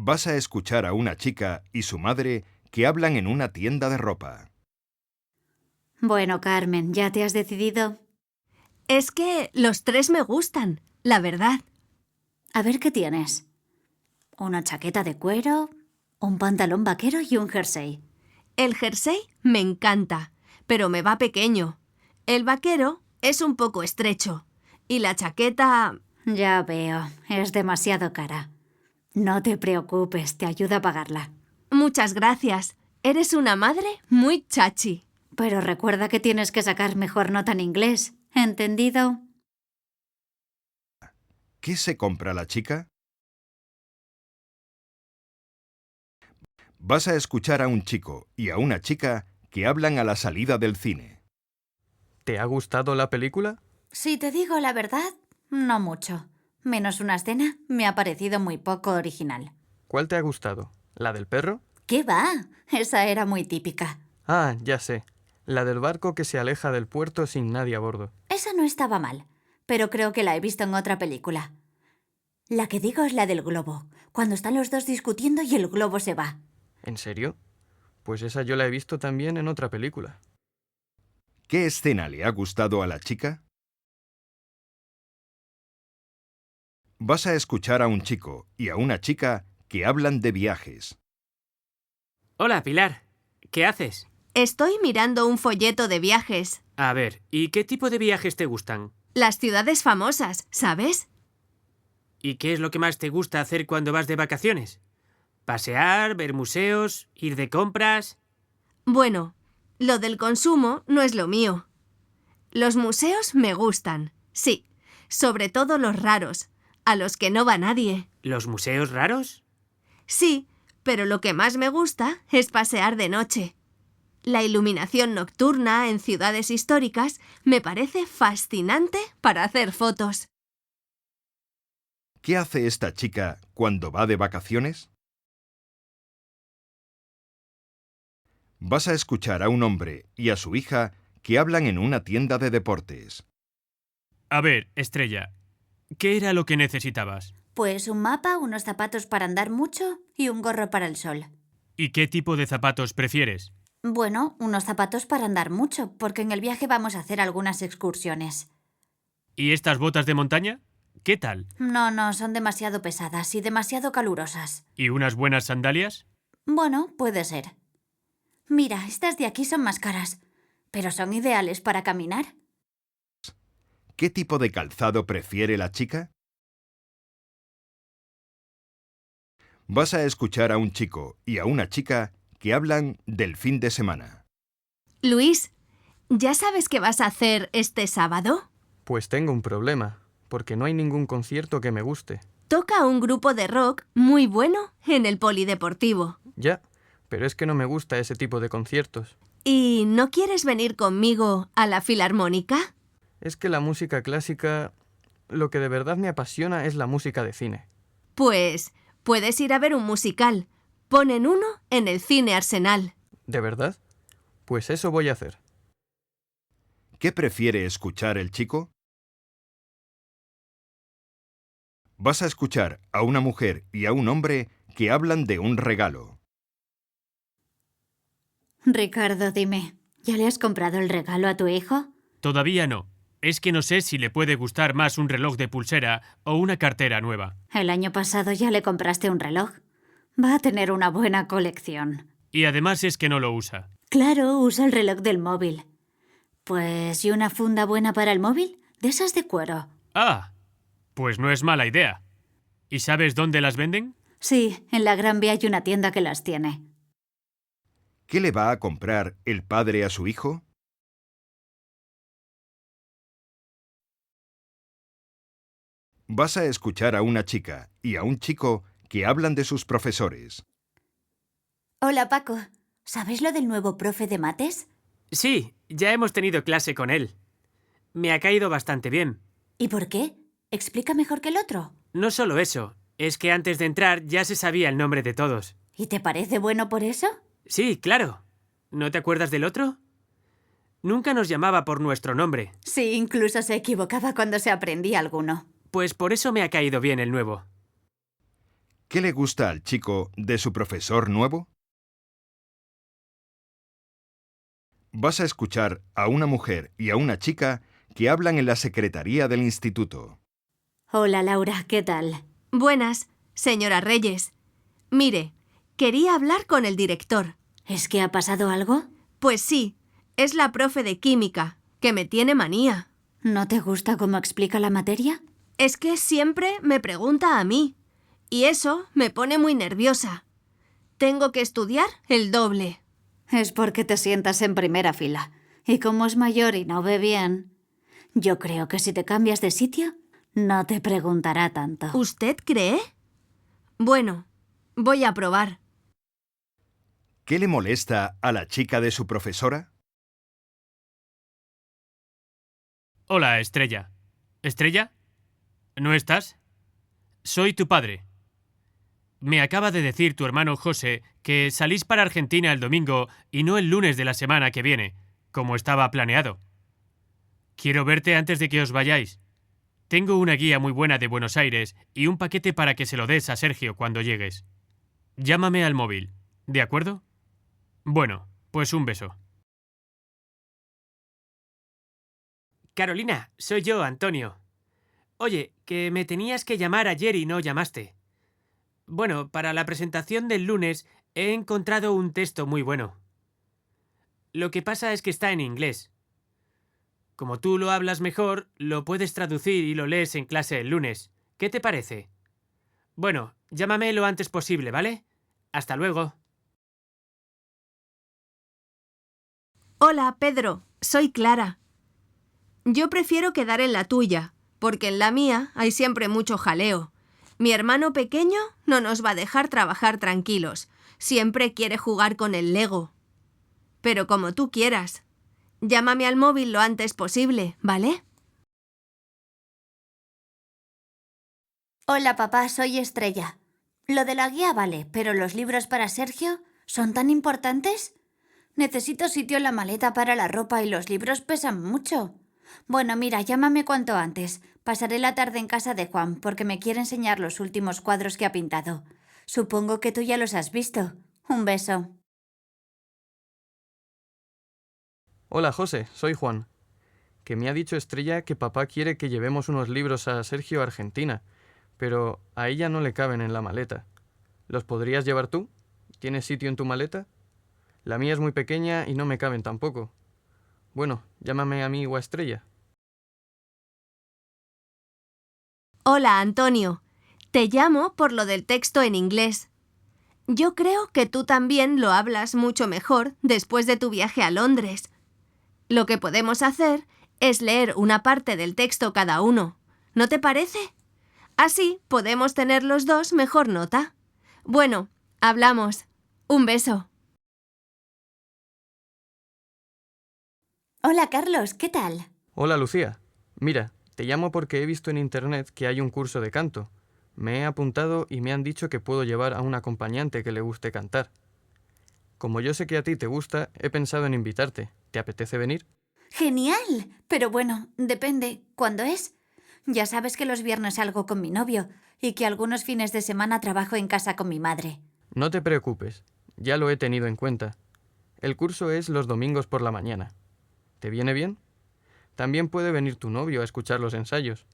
Vas a escuchar a una chica y su madre que hablan en una tienda de ropa. Bueno, Carmen, ¿ya te has decidido? Es que los tres me gustan, la verdad. A ver qué tienes. Una chaqueta de cuero, un pantalón vaquero y un jersey. El jersey me encanta, pero me va pequeño. El vaquero es un poco estrecho. Y la chaqueta... Ya veo, es demasiado cara. No te preocupes, te ayudo a pagarla. Muchas gracias. Eres una madre muy chachi. Pero recuerda que tienes que sacar mejor nota en inglés, ¿entendido? ¿Qué se compra la chica? Vas a escuchar a un chico y a una chica que hablan a la salida del cine. ¿Te ha gustado la película? Si te digo la verdad, no mucho. Menos una escena me ha parecido muy poco original. ¿Cuál te ha gustado? ¿La del perro? ¿Qué va? Esa era muy típica. Ah, ya sé. La del barco que se aleja del puerto sin nadie a bordo. Esa no estaba mal, pero creo que la he visto en otra película. La que digo es la del globo, cuando están los dos discutiendo y el globo se va. ¿En serio? Pues esa yo la he visto también en otra película. ¿Qué escena le ha gustado a la chica? Vas a escuchar a un chico y a una chica que hablan de viajes. Hola, Pilar. ¿Qué haces? Estoy mirando un folleto de viajes. A ver, ¿y qué tipo de viajes te gustan? Las ciudades famosas, ¿sabes? ¿Y qué es lo que más te gusta hacer cuando vas de vacaciones? ¿Pasear, ver museos, ir de compras? Bueno, lo del consumo no es lo mío. Los museos me gustan, sí, sobre todo los raros, a los que no va nadie. ¿Los museos raros? Sí, pero lo que más me gusta es pasear de noche. La iluminación nocturna en ciudades históricas me parece fascinante para hacer fotos. ¿Qué hace esta chica cuando va de vacaciones? Vas a escuchar a un hombre y a su hija que hablan en una tienda de deportes. A ver, Estrella, ¿qué era lo que necesitabas? Pues un mapa, unos zapatos para andar mucho y un gorro para el sol. ¿Y qué tipo de zapatos prefieres? Bueno, unos zapatos para andar mucho, porque en el viaje vamos a hacer algunas excursiones. ¿Y estas botas de montaña? ¿Qué tal? No, son demasiado pesadas y demasiado calurosas. ¿Y unas buenas sandalias? Bueno, puede ser. Mira, estas de aquí son más caras, pero son ideales para caminar. ¿Qué tipo de calzado prefiere la chica? Vas a escuchar a un chico y a una chica que hablan del fin de semana. Luis, ¿ya sabes qué vas a hacer este sábado? Pues tengo un problema, porque no hay ningún concierto que me guste. Toca un grupo de rock muy bueno en el polideportivo. Ya, pero es que no me gusta ese tipo de conciertos. ¿Y no quieres venir conmigo a la filarmónica? Es que la música clásica... Lo que de verdad me apasiona es la música de cine. Pues puedes ir a ver un musical. Ponen uno en el Cine Arsenal. ¿De verdad? Pues eso voy a hacer. ¿Qué prefiere escuchar el chico? Vas a escuchar a una mujer y a un hombre que hablan de un regalo. Ricardo, dime, ¿ya le has comprado el regalo a tu hijo? Todavía no. Es que no sé si le puede gustar más un reloj de pulsera o una cartera nueva. El año pasado ya le compraste un reloj. Va a tener una buena colección. Y además es que no lo usa. Claro, usa el reloj del móvil. Pues, ¿y una funda buena para el móvil? De esas de cuero. Ah, pues no es mala idea. ¿Y sabes dónde las venden? Sí, en la Gran Vía hay una tienda que las tiene. ¿Qué le va a comprar el padre a su hijo? Vas a escuchar a una chica y a un chico que hablan de sus profesores. Hola, Paco. ¿Sabes lo del nuevo profe de mates? Sí, ya hemos tenido clase con él. Me ha caído bastante bien. ¿Y por qué? ¿Explica mejor que el otro? No solo eso, es que antes de entrar ya se sabía el nombre de todos. ¿Y te parece bueno por eso? Sí, claro. ¿No te acuerdas del otro? Nunca nos llamaba por nuestro nombre. Sí, incluso se equivocaba cuando se aprendía alguno. Pues por eso me ha caído bien el nuevo. ¿Qué le gusta al chico de su profesor nuevo? Vas a escuchar a una mujer y a una chica que hablan en la secretaría del instituto. Hola, Laura, ¿qué tal? Buenas, señora Reyes. Mire, quería hablar con el director. ¿Es que ha pasado algo? Pues sí, es la profe de química, que me tiene manía. ¿No te gusta cómo explica la materia? Es que siempre me pregunta a mí, y eso me pone muy nerviosa. Tengo que estudiar el doble. Es porque te sientas en primera fila. Y como es mayor y no ve bien, yo creo que si te cambias de sitio, no te preguntará tanto. ¿Usted cree? Bueno, voy a probar. ¿Qué le molesta a la chica de su profesora? Hola, Estrella. ¿Estrella? ¿No estás? Soy tu padre. Me acaba de decir tu hermano José que salís para Argentina el domingo y no el lunes de la semana que viene, como estaba planeado. Quiero verte antes de que os vayáis. Tengo una guía muy buena de Buenos Aires y un paquete para que se lo des a Sergio cuando llegues. Llámame al móvil, ¿de acuerdo? Bueno, pues un beso. Carolina, soy yo, Antonio. Oye, que me tenías que llamar ayer y no llamaste. Bueno, para la presentación del lunes he encontrado un texto muy bueno. Lo que pasa es que está en inglés. Como tú lo hablas mejor, lo puedes traducir y lo lees en clase el lunes. ¿Qué te parece? Bueno, llámame lo antes posible, ¿vale? Hasta luego. Hola, Pedro, soy Clara. Yo prefiero quedar en la tuya, porque en la mía hay siempre mucho jaleo. Mi hermano pequeño no nos va a dejar trabajar tranquilos. Siempre quiere jugar con el Lego. Pero como tú quieras. Llámame al móvil lo antes posible, ¿vale? Hola, papá, soy Estrella. Lo de la guía vale, pero los libros para Sergio ¿son tan importantes? Necesito sitio en la maleta para la ropa y los libros pesan mucho. Bueno, mira, llámame cuanto antes. Pasaré la tarde en casa de Juan porque me quiere enseñar los últimos cuadros que ha pintado. Supongo que tú ya los has visto. Un beso. Hola, José, soy Juan. Que me ha dicho Estrella que papá quiere que llevemos unos libros a Sergio a Argentina, pero a ella no le caben en la maleta. ¿Los podrías llevar tú? ¿Tienes sitio en tu maleta? La mía es muy pequeña y no me caben tampoco. Bueno, llámame a mí o a Estrella. Hola, Antonio. Te llamo por lo del texto en inglés. Yo creo que tú también lo hablas mucho mejor después de tu viaje a Londres. Lo que podemos hacer es leer una parte del texto cada uno. ¿No te parece? Así podemos tener los dos mejor nota. Bueno, hablamos. Un beso. Hola, Carlos, ¿qué tal? Hola, Lucía. Mira, te llamo porque he visto en internet que hay un curso de canto. Me he apuntado y me han dicho que puedo llevar a un acompañante que le guste cantar. Como yo sé que a ti te gusta, he pensado en invitarte. ¿Te apetece venir? ¡Genial! Pero bueno, depende. ¿Cuándo es? Ya sabes que los viernes salgo con mi novio y que algunos fines de semana trabajo en casa con mi madre. No te preocupes, ya lo he tenido en cuenta. El curso es los domingos por la mañana. ¿Te viene bien? También puede venir tu novio a escuchar los ensayos.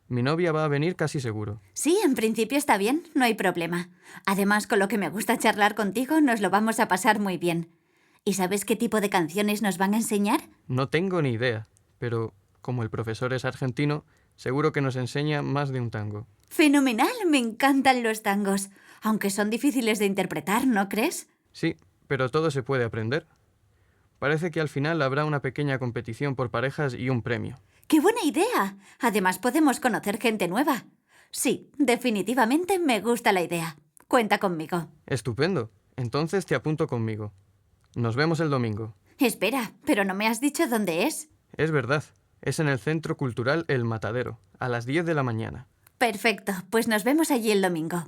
Mi novia va a venir casi seguro. Sí, en principio está bien, no hay problema. Además, con lo que me gusta charlar contigo, nos lo vamos a pasar muy bien. ¿Y sabes qué tipo de canciones nos van a enseñar? No tengo ni idea, pero como el profesor es argentino, seguro que nos enseña más de un tango. ¡Fenomenal! Me encantan los tangos. Aunque son difíciles de interpretar, ¿no crees? Sí, pero todo se puede aprender. Parece que al final habrá una pequeña competición por parejas y un premio. ¡Qué buena idea! Además podemos conocer gente nueva. Sí, definitivamente me gusta la idea. Cuenta conmigo. Estupendo. Entonces te apunto conmigo. Nos vemos el domingo. Espera, pero no me has dicho dónde es. Es verdad. Es en el Centro Cultural El Matadero, a las 10 de la mañana. Perfecto, pues nos vemos allí el domingo.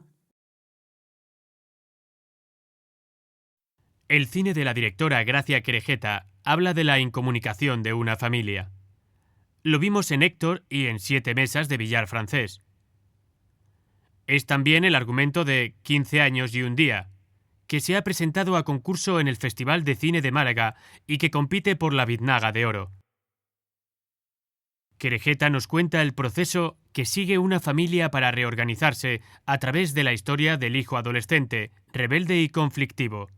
El cine de la directora Gracia Querejeta habla de la incomunicación de una familia. Lo vimos en Héctor y en 7 mesas de billar francés. Es también el argumento de 15 años y un día, que se ha presentado a concurso en el Festival de Cine de Málaga y que compite por la Biznaga de Oro. Querejeta nos cuenta el proceso que sigue una familia para reorganizarse a través de la historia del hijo adolescente, rebelde y conflictivo.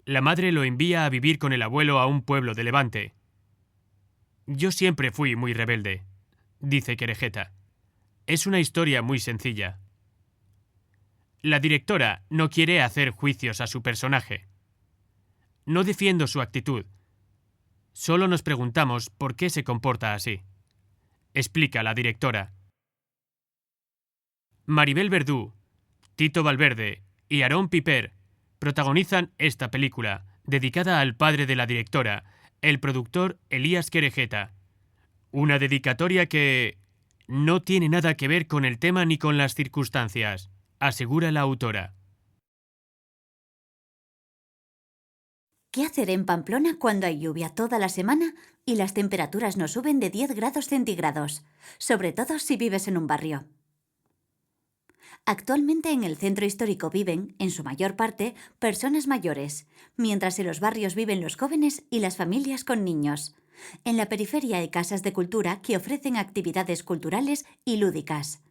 La madre lo envía a vivir con el abuelo a un pueblo de Levante. Yo siempre fui muy rebelde, dice Querejeta. Es una historia muy sencilla. La directora no quiere hacer juicios a su personaje. No defiendo su actitud. Solo nos preguntamos por qué se comporta así. Explica la directora. Maribel Verdú, Tito Valverde y Aarón Piper protagonizan esta película, dedicada al padre de la directora, el productor Elías Querejeta. Una dedicatoria que no tiene nada que ver con el tema ni con las circunstancias, asegura la autora. ¿Qué hacer en Pamplona cuando hay lluvia toda la semana y las temperaturas no suben de 10 grados centígrados? Sobre todo si vives en un barrio. Actualmente en el centro histórico viven, en su mayor parte, personas mayores, mientras en los barrios viven los jóvenes y las familias con niños. En la periferia hay casas de cultura que ofrecen actividades culturales y lúdicas.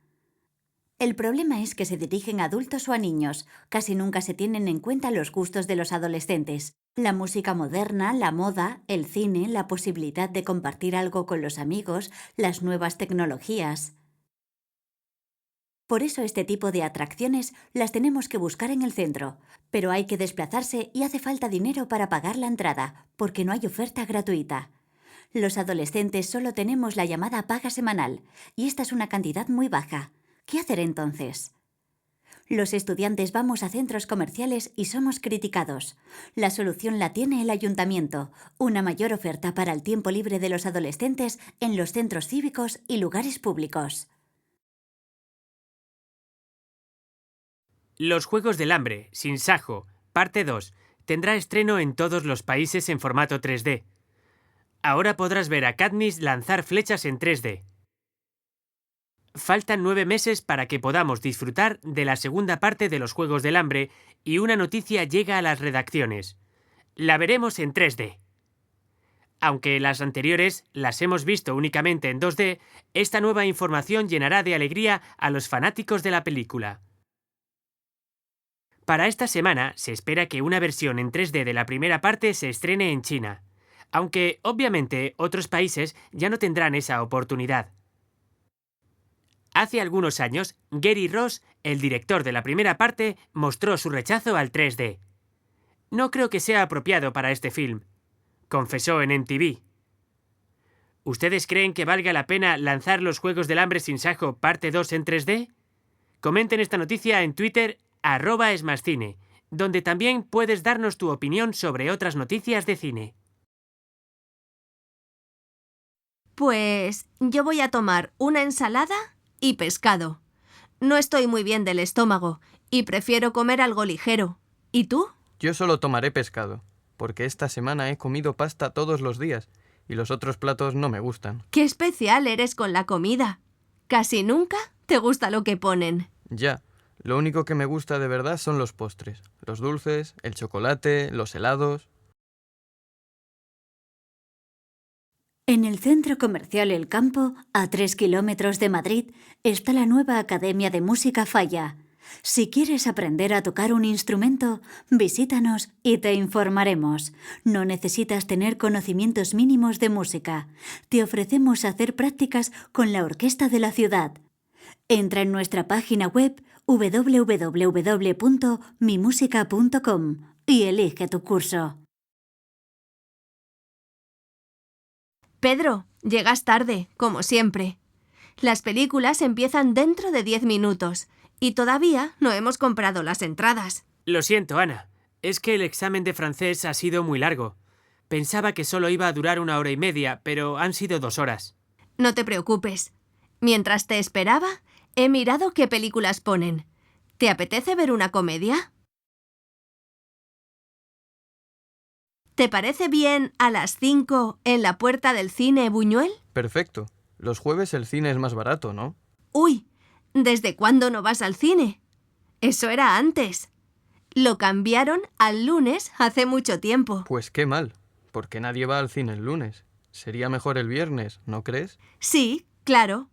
El problema es que se dirigen a adultos o a niños. Casi nunca se tienen en cuenta los gustos de los adolescentes. La música moderna, la moda, el cine, la posibilidad de compartir algo con los amigos, las nuevas tecnologías. Por eso este tipo de atracciones las tenemos que buscar en el centro. Pero hay que desplazarse y hace falta dinero para pagar la entrada, porque no hay oferta gratuita. Los adolescentes solo tenemos la llamada paga semanal, y esta es una cantidad muy baja. ¿Qué hacer entonces? Los estudiantes vamos a centros comerciales y somos criticados. La solución la tiene el ayuntamiento, una mayor oferta para el tiempo libre de los adolescentes en los centros cívicos y lugares públicos. Los Juegos del Hambre, Sin Sajo, parte 2, tendrá estreno en todos los países en formato 3D. Ahora podrás ver a Katniss lanzar flechas en 3D. Faltan 9 meses para que podamos disfrutar de la segunda parte de los Juegos del Hambre y una noticia llega a las redacciones. La veremos en 3D. Aunque las anteriores las hemos visto únicamente en 2D, esta nueva información llenará de alegría a los fanáticos de la película. Para esta semana se espera que una versión en 3D de la primera parte se estrene en China, aunque obviamente otros países ya no tendrán esa oportunidad. Hace algunos años, Gary Ross, el director de la primera parte, mostró su rechazo al 3D. No creo que sea apropiado para este film, confesó en MTV. ¿Ustedes creen que valga la pena lanzar los Juegos del Hambre Sin Sajo parte 2 en 3D? Comenten esta noticia en Twitter @esmascine, donde también puedes darnos tu opinión sobre otras noticias de cine. Pues yo voy a tomar una ensalada y pescado. No estoy muy bien del estómago y prefiero comer algo ligero. ¿Y tú? Yo solo tomaré pescado, porque esta semana he comido pasta todos los días y los otros platos no me gustan. ¡Qué especial eres con la comida! Casi nunca te gusta lo que ponen. Ya, lo único que me gusta de verdad son los postres, los dulces, el chocolate, los helados. En el centro comercial El Campo, a 3 kilómetros de Madrid, está la nueva Academia de Música Falla. Si quieres aprender a tocar un instrumento, visítanos y te informaremos. No necesitas tener conocimientos mínimos de música. Te ofrecemos hacer prácticas con la orquesta de la ciudad. Entra en nuestra página web www.mimusica.com y elige tu curso. Pedro, llegas tarde, como siempre. Las películas empiezan dentro de 10 minutos y todavía no hemos comprado las entradas. Lo siento, Ana. Es que el examen de francés ha sido muy largo. Pensaba que solo iba a durar 1 hora y media, pero han sido 2 horas. No te preocupes. Mientras te esperaba, he mirado qué películas ponen. ¿Te apetece ver una comedia? ¿Te parece bien a las 5 en la puerta del cine Buñuel? Perfecto. Los jueves el cine es más barato, ¿no? Uy, ¿Desde cuándo no vas al cine? Eso era antes. Lo cambiaron al lunes hace mucho tiempo. Pues qué mal, porque nadie va al cine el lunes. Sería mejor el viernes, ¿no crees? Sí, claro.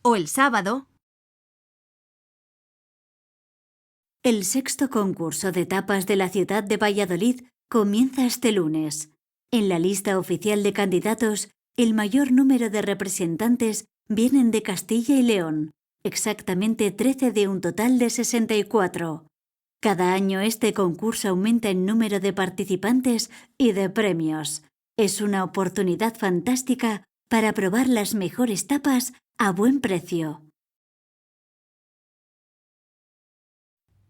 O el sábado. El sexto concurso de tapas de la ciudad de Valladolid comienza este lunes. En la lista oficial de candidatos, el mayor número de representantes vienen de Castilla y León, exactamente 13 de un total de 64. Cada año este concurso aumenta en número de participantes y de premios. Es una oportunidad fantástica para probar las mejores tapas a buen precio.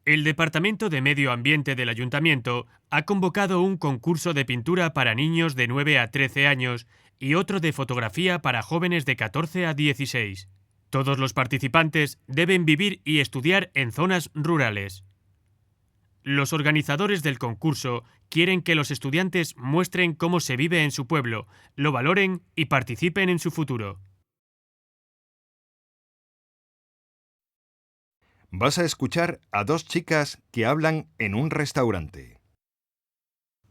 El Departamento de Medio Ambiente del Ayuntamiento ha convocado un concurso de pintura para niños de 9 a 13 años y otro de fotografía para jóvenes de 14 a 16. Todos los participantes deben vivir y estudiar en zonas rurales. Los organizadores del concurso quieren que los estudiantes muestren cómo se vive en su pueblo, lo valoren y participen en su futuro. Vas a escuchar a dos chicas que hablan en un restaurante.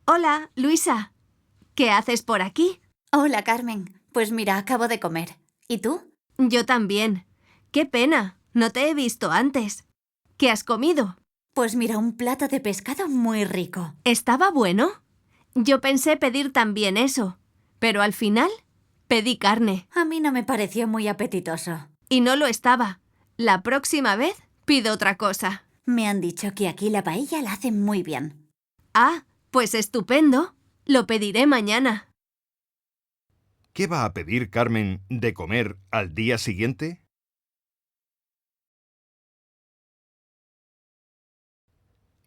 Hola, Luisa. ¿Qué haces por aquí? Hola, Carmen. Pues mira, acabo de comer. ¿Y tú? Yo también. Qué pena. No te he visto antes. ¿Qué has comido? Pues mira, un plato de pescado muy rico. ¿Estaba bueno? Yo pensé pedir también eso, pero al final pedí carne. A mí no me pareció muy apetitoso. Y no lo estaba. La próxima vez pido otra cosa. Me han dicho que aquí la paella la hacen muy bien. Ah, pues estupendo. Lo pediré mañana. ¿Qué va a pedir Carmen de comer al día siguiente?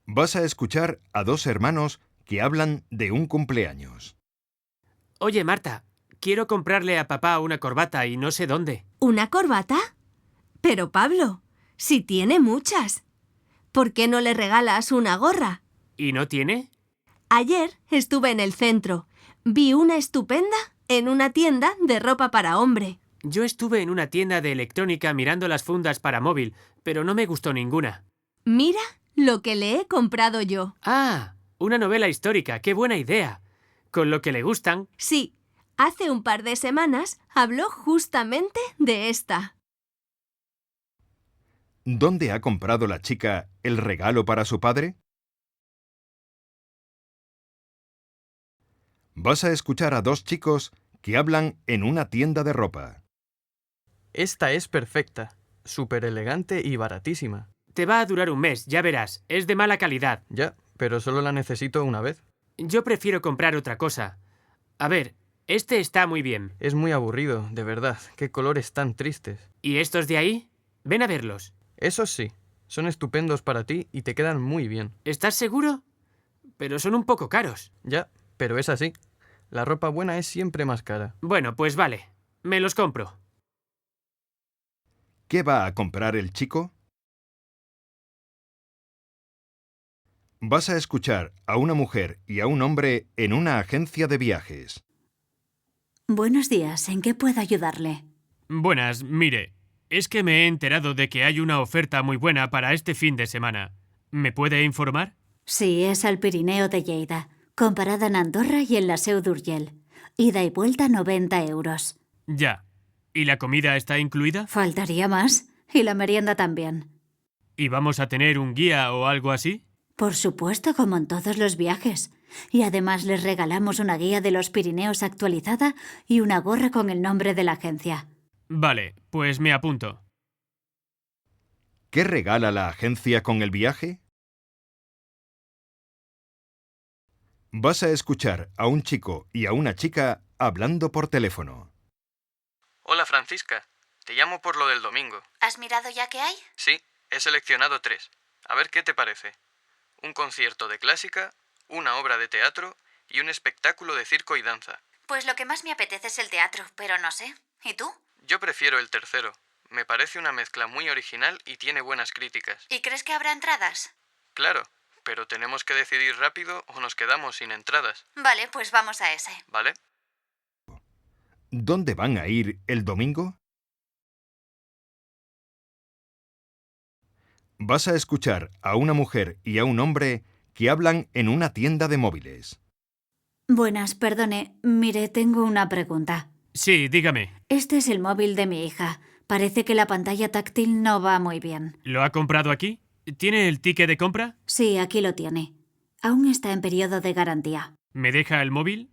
Vas a escuchar a dos hermanos que hablan de un cumpleaños. Oye, Marta, quiero comprarle a papá una corbata y no sé dónde. ¿Una corbata? Pero Pablo, si tiene muchas. ¿Por qué no le regalas una gorra? ¿Y no tiene? Ayer estuve en el centro. Vi una estupenda en una tienda de ropa para hombre. Yo estuve en una tienda de electrónica mirando las fundas para móvil, pero no me gustó ninguna. Mira lo que le he comprado yo. ¡Ah! Una novela histórica. ¡Qué buena idea! Con lo que le gustan. Sí, hace un par de semanas habló justamente de esta. ¿Dónde ha comprado la chica el regalo para su padre? Vas a escuchar a dos chicos que hablan en una tienda de ropa. Esta es perfecta, súper elegante y baratísima. Te va a durar un mes, ya verás. Es de mala calidad. Ya, pero solo la necesito una vez. Yo prefiero comprar otra cosa. A ver, este está muy bien. Es muy aburrido, de verdad. Qué colores tan tristes. ¿Y estos de ahí? Ven a verlos. Esos sí, son estupendos para ti y te quedan muy bien. ¿Estás seguro? Pero son un poco caros. Ya, pero es así. La ropa buena es siempre más cara. Bueno, pues vale. Me los compro. ¿Qué va a comprar el chico? Vas a escuchar a una mujer y a un hombre en una agencia de viajes. Buenos días, ¿en qué puedo ayudarle? Buenas, mire, es que me he enterado de que hay una oferta muy buena para este fin de semana. ¿Me puede informar? Sí, es al Pirineo de Lleida, comparada en Andorra y en la Seu d'Urgell. Ida y vuelta 90 euros. Ya. ¿Y la comida está incluida? Faltaría más. Y la merienda también. ¿Y vamos a tener un guía o algo así? Por supuesto, como en todos los viajes. Y además les regalamos una guía de los Pirineos actualizada y una gorra con el nombre de la agencia. Vale, pues me apunto. ¿Qué regala la agencia con el viaje? Vas a escuchar a un chico y a una chica hablando por teléfono. Hola Francisca, te llamo por lo del domingo. ¿Has mirado ya qué hay? Sí, he seleccionado 3. A ver qué te parece. Un concierto de clásica, una obra de teatro y un espectáculo de circo y danza. Pues lo que más me apetece es el teatro, pero no sé. ¿Y tú? Yo prefiero el tercero. Me parece una mezcla muy original y tiene buenas críticas. ¿Y crees que habrá entradas? Claro, pero tenemos que decidir rápido o nos quedamos sin entradas, Vale, pues vamos a ese. ¿vale? ¿Dónde van a ir el domingo? Vas a escuchar a una mujer y a un hombre que hablan en una tienda de móviles. Buenas, perdone. Mire, tengo una pregunta. Sí, dígame. Este es el móvil de mi hija. Parece que la pantalla táctil no va muy bien. ¿Lo ha comprado aquí? ¿Tiene el ticket de compra? Sí, aquí lo tiene. Aún está en periodo de garantía. ¿Me deja el móvil?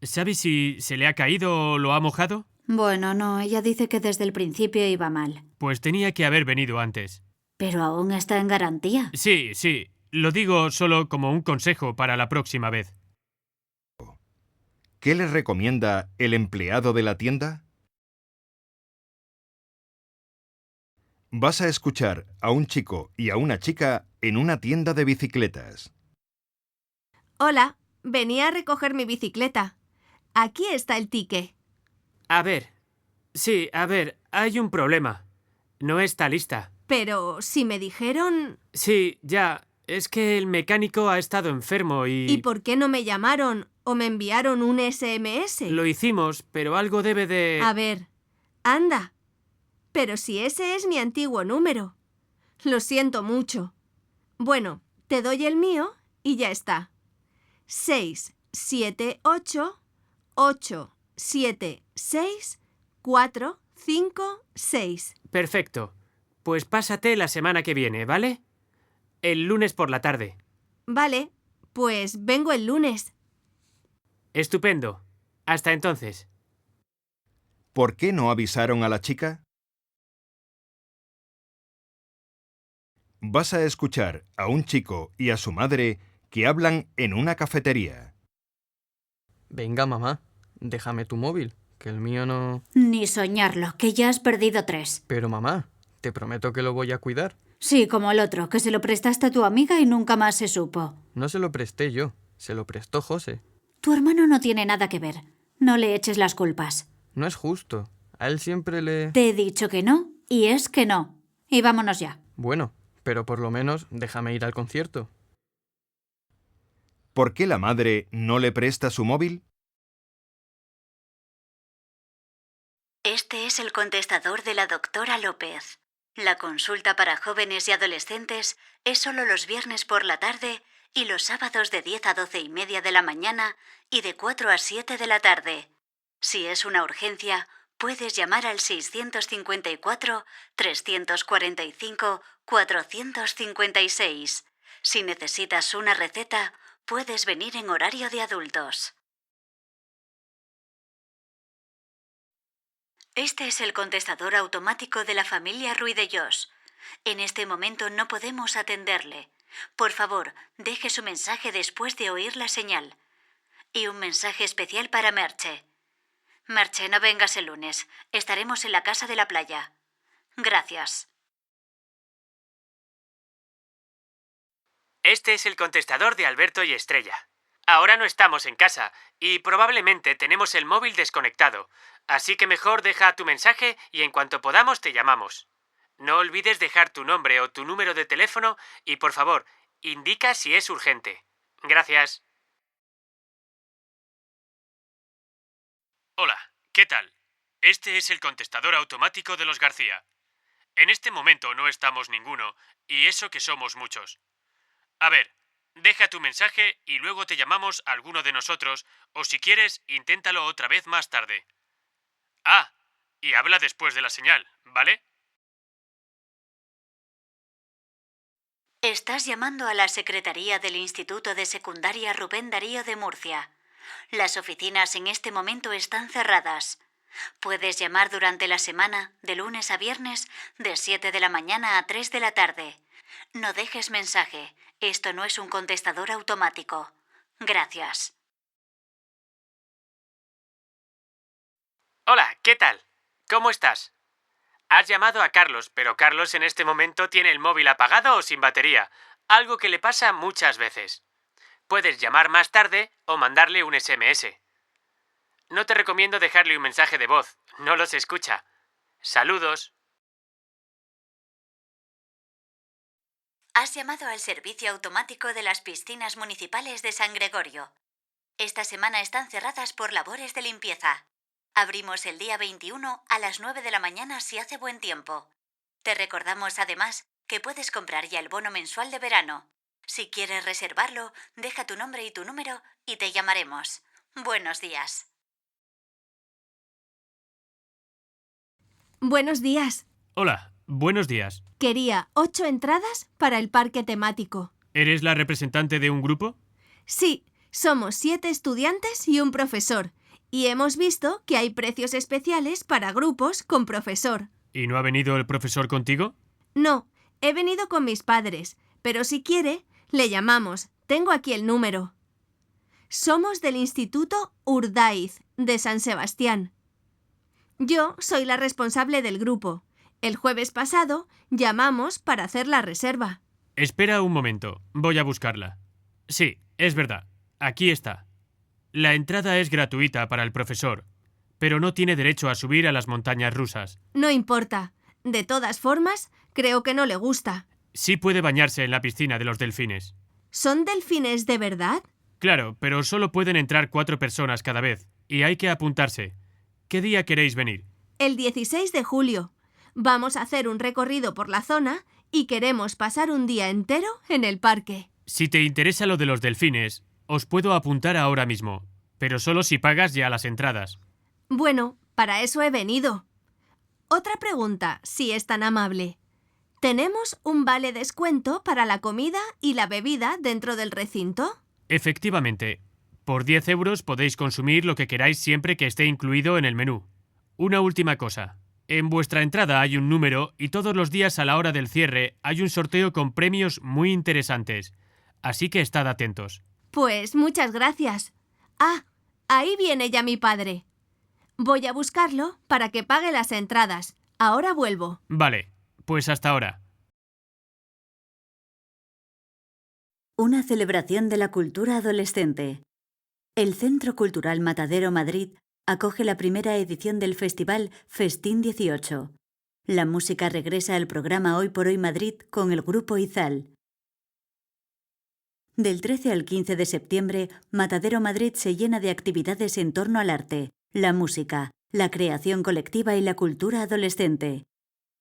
¿Sabe si se le ha caído o lo ha mojado? Bueno, no, ella dice que desde el principio iba mal. Pues tenía que haber venido antes. Pero aún está en garantía. Sí, sí. Lo digo solo como un consejo para la próxima vez. ¿Qué le recomienda el empleado de la tienda? Vas a escuchar a un chico y a una chica en una tienda de bicicletas. Hola, venía a recoger mi bicicleta. Aquí está el ticket. A ver. Sí, a ver, hay un problema. No está lista. Pero si me dijeron... Sí, ya. Es que el mecánico ha estado enfermo y... ¿Y por qué no me llamaron o me enviaron un SMS? Lo hicimos, pero algo debe de... A ver, anda. Pero si ese es mi antiguo número. Lo siento mucho. Bueno, te doy el mío y ya está. 678-876-456. Perfecto. Pues pásate la semana que viene, ¿vale? El lunes por la tarde. Vale, pues vengo el lunes. Estupendo. Hasta entonces. ¿Por qué no avisaron a la chica? Vas a escuchar a un chico y a su madre que hablan en una cafetería. Venga, mamá, déjame tu móvil, que el mío no... Ni soñarlo, que ya has perdido 3. Pero mamá, te prometo que lo voy a cuidar. Sí, como el otro, que se lo prestaste a tu amiga y nunca más se supo. No se lo presté yo, se lo prestó José. Tu hermano no tiene nada que ver. No le eches las culpas. No es justo. A él siempre le... Te he dicho que no, y es que no. Y vámonos ya. Bueno, pero por lo menos déjame ir al concierto. ¿Por qué la madre no le presta su móvil? Este es el contestador de la doctora López. La consulta para jóvenes y adolescentes es solo los viernes por la tarde y los sábados de 10 a 12:30 de la mañana y de 4 a 7 de la tarde. Si es una urgencia, puedes llamar al 654-345-456. Si necesitas una receta, puedes venir en horario de adultos. Este es el contestador automático de la familia Ruidellós. En este momento no podemos atenderle. Por favor, deje su mensaje después de oír la señal. Y un mensaje especial para Merche. Merche, no vengas el lunes. Estaremos en la casa de la playa. Gracias. Este es el contestador de Alberto y Estrella. Ahora no estamos en casa y probablemente tenemos el móvil desconectado, así que mejor deja tu mensaje y en cuanto podamos te llamamos. No olvides dejar tu nombre o tu número de teléfono y por favor, indica si es urgente. Gracias. Hola, ¿qué tal? Este es el contestador automático de los García. En este momento no estamos ninguno, y eso que somos muchos. A ver, deja tu mensaje y luego te llamamos a alguno de nosotros, o si quieres, inténtalo otra vez más tarde. Ah, y habla después de la señal, ¿vale? Estás llamando a la Secretaría del Instituto de Secundaria Rubén Darío de Murcia. Las oficinas en este momento están cerradas. Puedes llamar durante la semana, de lunes a viernes, de 7 de la mañana a 3 de la tarde. No dejes mensaje. Esto no es un contestador automático. Gracias. Hola, ¿qué tal? ¿Cómo estás? Has llamado a Carlos, pero Carlos en este momento tiene el móvil apagado o sin batería, algo que le pasa muchas veces. Puedes llamar más tarde o mandarle un SMS. No te recomiendo dejarle un mensaje de voz, no los escucha. Saludos. Has llamado al servicio automático de las piscinas municipales de San Gregorio. Esta semana están cerradas por labores de limpieza. Abrimos el día 21 a las 9 de la mañana si hace buen tiempo. Te recordamos además que puedes comprar ya el bono mensual de verano. Si quieres reservarlo, deja tu nombre y tu número y te llamaremos. Buenos días. Buenos días. Hola, buenos días. Quería 8 entradas para el parque temático. ¿Eres la representante de un grupo? Sí, somos 7 estudiantes y un profesor. Y hemos visto que hay precios especiales para grupos con profesor. ¿Y no ha venido el profesor contigo? No, he venido con mis padres, pero si quiere, le llamamos. Tengo aquí el número. Somos del Instituto Urdaiz, de San Sebastián. Yo soy la responsable del grupo. El jueves pasado llamamos para hacer la reserva. Espera un momento, voy a buscarla. Sí, es verdad. Aquí está. La entrada es gratuita para el profesor, pero no tiene derecho a subir a las montañas rusas. No importa. De todas formas, creo que no le gusta. Sí puede bañarse en la piscina de los delfines. ¿Son delfines de verdad? Claro, pero solo pueden entrar 4 personas cada vez, y hay que apuntarse. ¿Qué día queréis venir? El 16 de julio. Vamos a hacer un recorrido por la zona y queremos pasar un día entero en el parque. Si te interesa lo de los delfines, os puedo apuntar ahora mismo, pero solo si pagas ya las entradas. Bueno, para eso he venido. Otra pregunta, si es tan amable. ¿Tenemos un vale descuento para la comida y la bebida dentro del recinto? Efectivamente, por 10 euros podéis consumir lo que queráis siempre que esté incluido en el menú. Una última cosa. En vuestra entrada hay un número y todos los días a la hora del cierre hay un sorteo con premios muy interesantes. Así que estad atentos. Pues muchas gracias. Ah, ahí viene ya mi padre. Voy a buscarlo para que pague las entradas. Ahora vuelvo. Vale, pues hasta ahora. Una celebración de la cultura adolescente. El Centro Cultural Matadero Madrid acoge la primera edición del festival Festín 18. La música regresa al programa Hoy por Hoy Madrid con el grupo Izal. Del 13 al 15 de septiembre, Matadero Madrid se llena de actividades en torno al arte, la música, la creación colectiva y la cultura adolescente.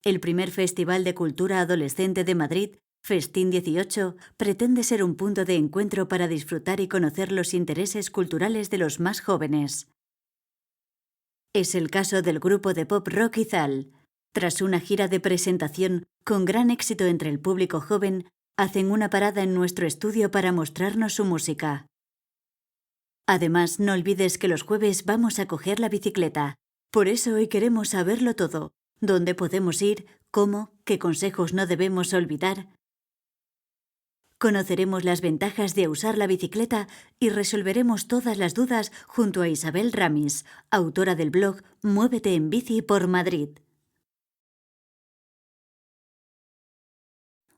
El primer Festival de Cultura Adolescente de Madrid, Festín 18, pretende ser un punto de encuentro para disfrutar y conocer los intereses culturales de los más jóvenes. Es el caso del grupo de pop rock Izal. Tras una gira de presentación con gran éxito entre el público joven, hacen una parada en nuestro estudio para mostrarnos su música. Además, no olvides que los jueves vamos a coger la bicicleta. Por eso hoy queremos saberlo todo. ¿Dónde podemos ir? ¿Cómo? ¿Qué consejos no debemos olvidar? Conoceremos las ventajas de usar la bicicleta y resolveremos todas las dudas junto a Isabel Ramis, autora del blog Muévete en bici por Madrid.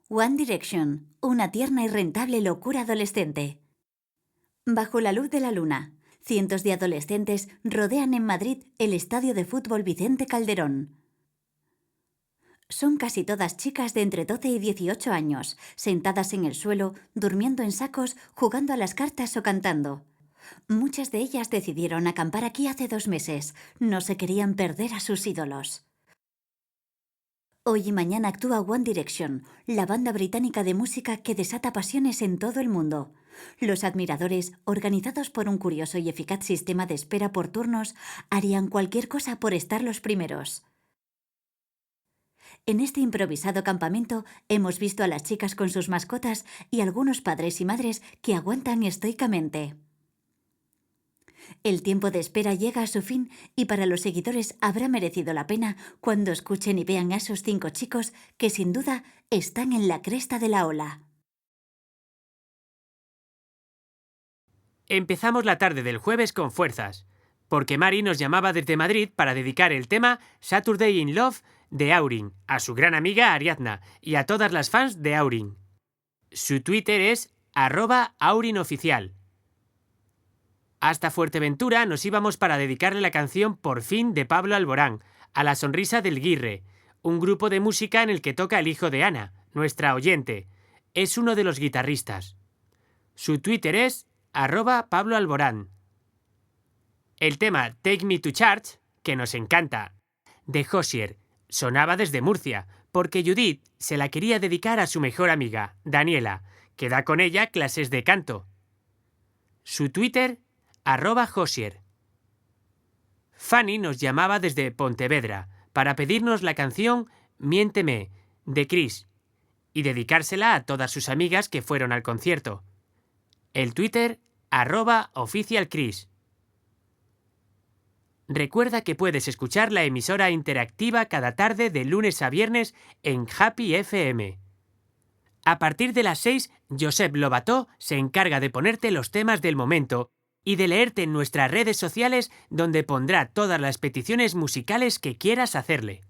One Direction, una tierna y rentable locura adolescente. Bajo la luz de la luna, cientos de adolescentes rodean en Madrid el estadio de fútbol Vicente Calderón. Son casi todas chicas de entre 12 y 18 años, sentadas en el suelo, durmiendo en sacos, jugando a las cartas o cantando. Muchas de ellas decidieron acampar aquí hace 2 meses. No se querían perder a sus ídolos. Hoy y mañana actúa One Direction, la banda británica de música que desata pasiones en todo el mundo. Los admiradores, organizados por un curioso y eficaz sistema de espera por turnos, harían cualquier cosa por estar los primeros. En este improvisado campamento hemos visto a las chicas con sus mascotas y algunos padres y madres que aguantan estoicamente. El tiempo de espera llega a su fin y para los seguidores habrá merecido la pena cuando escuchen y vean a esos 5 chicos que sin duda están en la cresta de la ola. Empezamos la tarde del jueves con fuerzas, porque Mari nos llamaba desde Madrid para dedicar el tema Saturday in Love de Aurin a su gran amiga Ariadna y a todas las fans de Aurin. Su Twitter es @aurinoficial. Hasta Fuerteventura nos íbamos para dedicarle la canción Por fin de Pablo Alborán, a la sonrisa del Guirre, un grupo de música en el que toca el hijo de Ana, nuestra oyente. Es uno de los guitarristas. Su Twitter es @Pablo Alborán. El tema Take Me to Church, que nos encanta, de Josier, sonaba desde Murcia, porque Judith se la quería dedicar a su mejor amiga, Daniela, que da con ella clases de canto. Su Twitter, @Josier. Fanny nos llamaba desde Pontevedra para pedirnos la canción Miénteme, de Chris, y dedicársela a todas sus amigas que fueron al concierto. El Twitter, @oficialchris. Recuerda que puedes escuchar la emisora interactiva cada tarde de lunes a viernes en Happy FM. A partir de las 6, Josep Lobató se encarga de ponerte los temas del momento y de leerte en nuestras redes sociales, donde pondrá todas las peticiones musicales que quieras hacerle.